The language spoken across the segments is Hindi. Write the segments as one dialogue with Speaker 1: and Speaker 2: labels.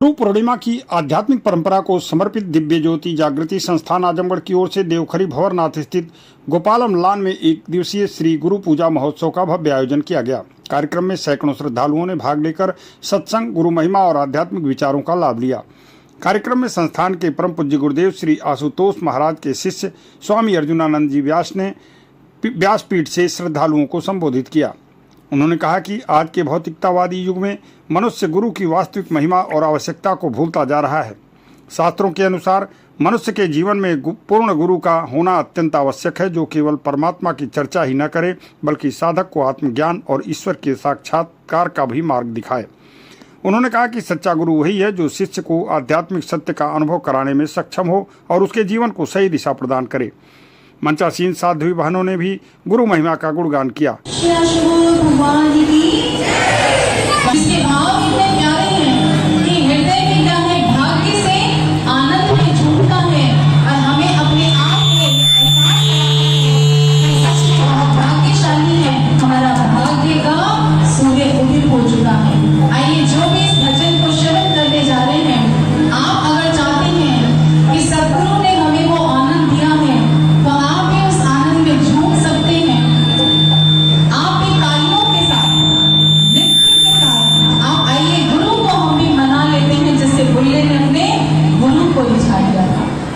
Speaker 1: गुरु पूर्णिमा की आध्यात्मिक परंपरा को समर्पित दिव्य ज्योति जागृति संस्थान आजमगढ़ की ओर से देवखरी भंवरनाथ स्थित गोपालम लान में एक दिवसीय श्री गुरु पूजा महोत्सव का भव्य आयोजन किया गया। कार्यक्रम में सैकड़ों श्रद्धालुओं ने भाग लेकर सत्संग, गुरु महिमा और आध्यात्मिक विचारों का लाभ लिया। कार्यक्रम में संस्थान के परम पूज्य गुरुदेव श्री आशुतोष महाराज के शिष्य स्वामी अर्जुनानंद जी व्यास ने व्यासपीठ से श्रद्धालुओं को संबोधित किया। उन्होंने कहा कि आज के भौतिकतावादी युग में मनुष्य गुरु की वास्तविक महिमा और आवश्यकता को भूलता जा रहा है। शास्त्रों के अनुसार मनुष्य के जीवन में पूर्ण गुरु का होना अत्यंत आवश्यक है, जो केवल परमात्मा की चर्चा ही न करे बल्कि साधक को आत्मज्ञान और ईश्वर के साक्षात्कार का भी मार्ग दिखाए। उन्होंने कहा कि सच्चा गुरु वही है जो शिष्य को आध्यात्मिक सत्य का अनुभव कराने में सक्षम हो और उसके जीवन को सही दिशा प्रदान करे। मंचासीन साध्वी बहनों ने भी गुरु महिमा का गुणगान किया।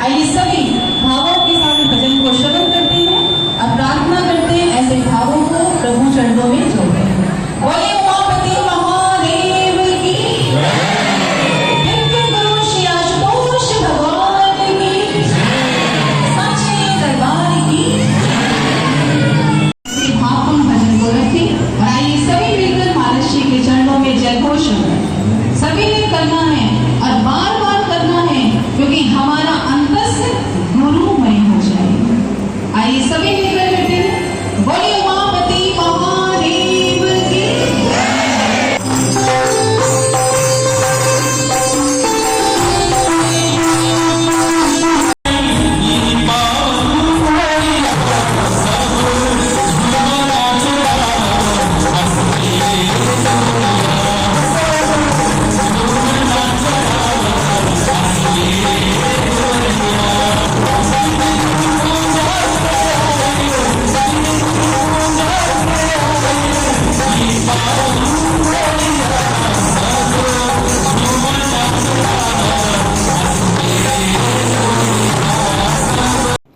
Speaker 2: आइए सभी भावों के साथ भजन को श्रवण करते हैं और प्रार्थना करते हैं, ऐसे भावों को प्रभु चरणों में जोड़ते हैं। बोले उमापति महादेव की, दिव्य गुरु श्री आशुतोष भगवान की, सच्चे दरबार की। भाव हम भजन को रखें और आइए सभी मिलकर महाराज श्री के चरणों में जयघोष सभी ने करना है और बार बार करना है, क्योंकि हमारा गुरुमय हो जाए। आइए सभी मिलकर करते हैं। बोलिए उमापति महादेव की।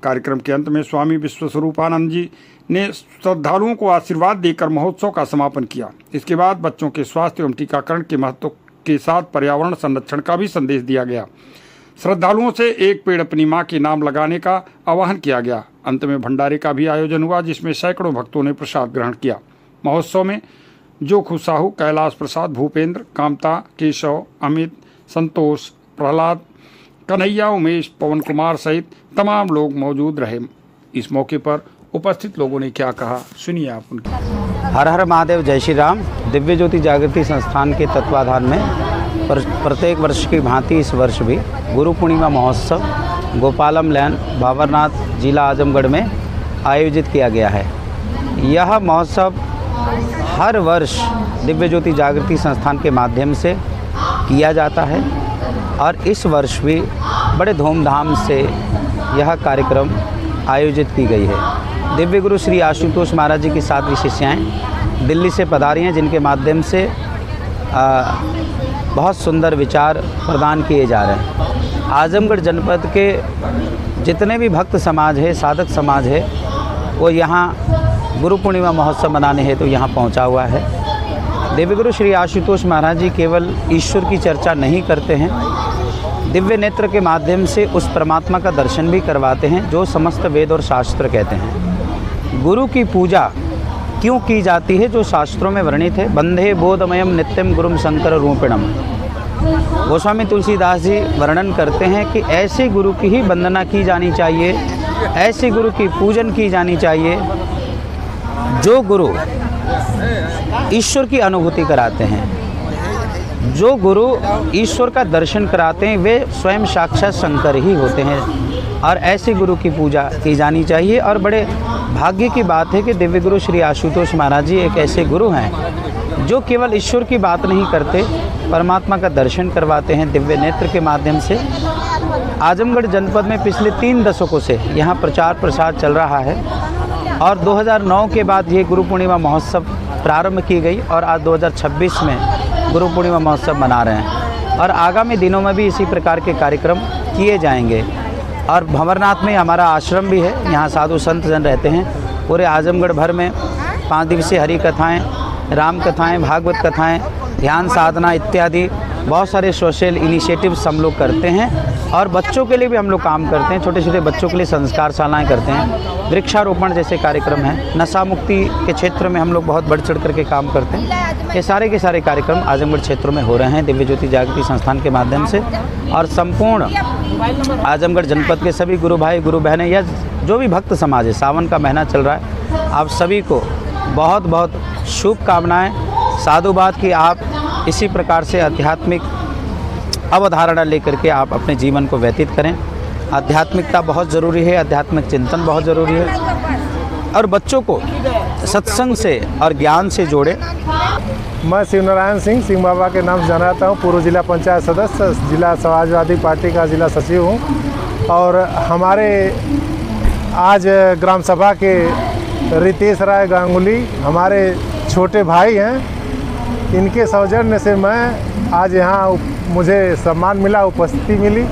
Speaker 1: कार्यक्रम के अंत में स्वामी विश्वस्वरूपानंद जी ने श्रद्धालुओं को आशीर्वाद देकर महोत्सव का समापन किया। इसके बाद बच्चों के स्वास्थ्य एवं टीकाकरण के महत्व के साथ पर्यावरण संरक्षण का भी संदेश दिया गया। श्रद्धालुओं से एक पेड़ अपनी मां के नाम लगाने का आह्वान किया गया। अंत में भंडारे का भी आयोजन हुआ, जिसमें सैकड़ों भक्तों ने प्रसाद ग्रहण किया। महोत्सव में जोखू साहू, कैलाश प्रसाद, भूपेंद्र, कामता, केशव, अमित, संतोष, प्रहलाद, कन्हैया, उमेश, पवन कुमार सहित तमाम लोग मौजूद रहे। इस मौके पर उपस्थित लोगों ने क्या कहा, सुनिए आप उनकी।
Speaker 3: हर हर महादेव, जय श्री राम। दिव्य ज्योति जागृति संस्थान के तत्वाधान में प्रत्येक वर्ष की भांति इस वर्ष भी गुरु पूर्णिमा महोत्सव गोपालम लैन भंवरनाथ जिला आजमगढ़ में आयोजित किया गया है। यह महोत्सव हर वर्ष दिव्य ज्योति जागृति संस्थान के माध्यम से किया जाता है और इस वर्ष भी बड़े धूमधाम से यह कार्यक्रम आयोजित की गई है। दिव्य गुरु श्री आशुतोष महाराज जी की 7 शिष्याएँ दिल्ली से पधारी हैं, जिनके माध्यम से बहुत सुंदर विचार प्रदान किए जा रहे हैं। आजमगढ़ जनपद के जितने भी भक्त समाज है, साधक समाज है, वो यहाँ गुरु पूर्णिमा महोत्सव मनाने हेतु तो यहाँ पहुँचा हुआ है। दिव्य गुरु श्री आशुतोष महाराज जी केवल ईश्वर की चर्चा नहीं करते हैं, दिव्य नेत्र के माध्यम से उस परमात्मा का दर्शन भी करवाते हैं जो समस्त वेद और शास्त्र कहते हैं। गुरु की पूजा क्यों की जाती है, जो शास्त्रों में वर्णित है। बंधे बोधमयम नित्यम गुरुम शंकर रूपिणम। गोस्वामी तुलसीदास जी वर्णन करते हैं कि ऐसे गुरु की ही वंदना की जानी चाहिए, ऐसे गुरु की पूजन की जानी चाहिए जो गुरु ईश्वर की अनुभूति कराते हैं, जो गुरु ईश्वर का दर्शन कराते हैं, वे स्वयं साक्षात शंकर ही होते हैं और ऐसे गुरु की पूजा की जानी चाहिए। और बड़े भाग्य की बात है कि दिव्य गुरु श्री आशुतोष महाराज जी एक ऐसे गुरु हैं जो केवल ईश्वर की बात नहीं करते परमात्मा का दर्शन करवाते हैं दिव्य नेत्र के माध्यम से। आजमगढ़ जनपद में पिछले 3 दशकों से यहाँ प्रचार प्रसार चल रहा है और 2009 के बाद ये गुरु पूर्णिमा महोत्सव प्रारंभ की गई और आज 2026 में गुरु पूर्णिमा महोत्सव मना रहे हैं और आगामी दिनों में भी इसी प्रकार के कार्यक्रम किए जाएंगे। और भंवरनाथ में हमारा आश्रम भी है, यहाँ साधु संत जन रहते हैं। पूरे आजमगढ़ भर में 5 दिवसीय हरि कथाएँ, राम कथाएँ, भागवत कथाएँ, ध्यान साधना इत्यादि बहुत सारे सोशल इनिशिएटिव्स हम लोग करते हैं और बच्चों के लिए भी हम लोग काम करते हैं। छोटे छोटे बच्चों के लिए संस्कार शालाएँ करते हैं, वृक्षारोपण जैसे कार्यक्रम हैं, नशा मुक्ति के क्षेत्र में हम लोग बहुत बढ़ चढ़ करके काम करते हैं। ये सारे के सारे कार्यक्रम आजमगढ़ क्षेत्रों में हो रहे हैं दिव्य ज्योति जागृति संस्थान के माध्यम से। और संपूर्ण आजमगढ़ जनपद के सभी गुरु भाई गुरु बहनें या जो भी भक्त समाज है, सावन का महीना चल रहा है, आप सभी को बहुत बहुत शुभकामनाएँ, साधुवाद की आप इसी प्रकार से आध्यात्मिक अवधारणा लेकर के आप अपने जीवन को व्यतीत करें। आध्यात्मिकता बहुत ज़रूरी है, आध्यात्मिक चिंतन बहुत ज़रूरी है और बच्चों को सत्संग से और ज्ञान से जोड़े।
Speaker 4: मैं शिवनारायण सिंह बाबा के नाम से जाना जाता हूँ, पूर्व जिला पंचायत सदस्य, जिला समाजवादी पार्टी का जिला सचिव हूँ। और हमारे आज ग्राम सभा के रितेश राय गांगुली हमारे छोटे भाई हैं, इनके सौजन्य से मैं आज यहाँ मुझे सम्मान मिला, उपस्थिति मिली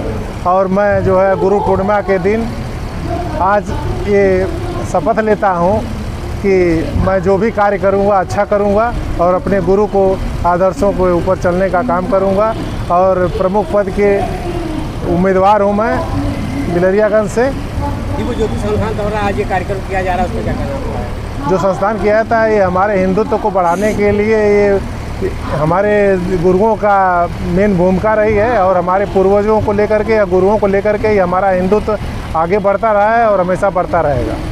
Speaker 4: और मैं जो है गुरु पूर्णिमा के दिन आज ये शपथ लेता हूँ कि मैं जो भी कार्य करूँगा अच्छा करूँगा और अपने गुरु को आदर्शों के ऊपर चलने का काम करूँगा। और प्रमुख पद के उम्मीदवार हूँ मैं बिलरियागंज से।
Speaker 5: दिव्य ज्योति संस्थान द्वारा आज ये कार्यक्रम किया जा रहा है, उसमें क्या कहना हुआ है?
Speaker 4: जो संस्थान किया जाता है ये हमारे हिंदुत्व को बढ़ाने के लिए, ये हमारे गुरुओं का मेन भूमिका रही है और हमारे पूर्वजों को लेकर के या गुरुओं को लेकर के हमारा हिंदुत्व आगे बढ़ता रहा है और हमेशा बढ़ता रहेगा।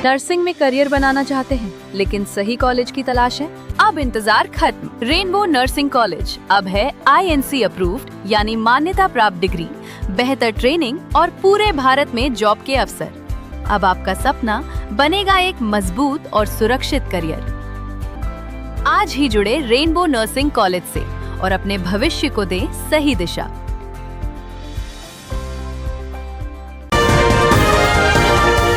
Speaker 6: नर्सिंग में करियर बनाना चाहते हैं लेकिन सही कॉलेज की तलाश है? अब इंतजार खत्म। रेनबो नर्सिंग कॉलेज अब है INC अप्रूव्ड यानी मान्यता प्राप्त डिग्री, बेहतर ट्रेनिंग और पूरे भारत में जॉब के अवसर। अब आपका सपना बनेगा एक मजबूत और सुरक्षित करियर। आज ही जुड़े रेनबो नर्सिंग कॉलेज से और अपने भविष्य को दें सही दिशा।